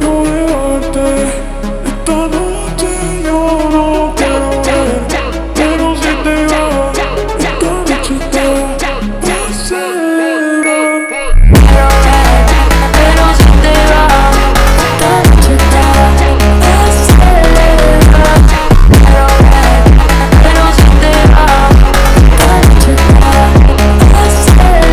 no dejarte. Esta noche yo no quiero ver, pero si te vas, esta noche te va a acelerar. Quiero ver, pero si te vas, esta noche te va a acelerar. Quiero ver, pero si te vas, esta noche te va a acelerar.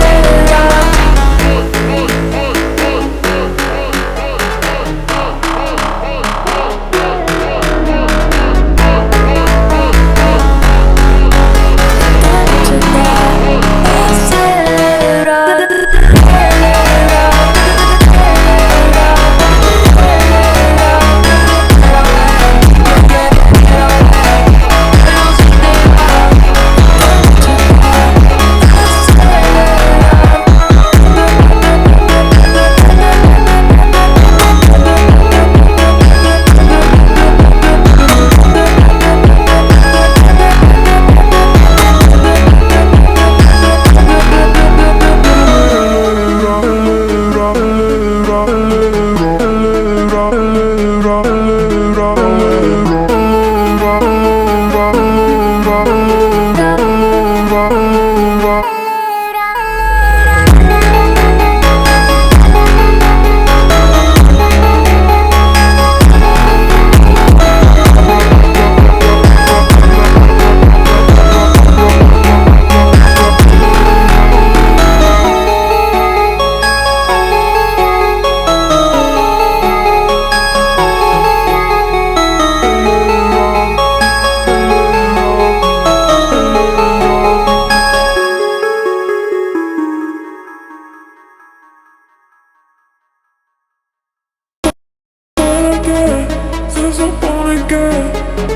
Se supone que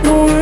no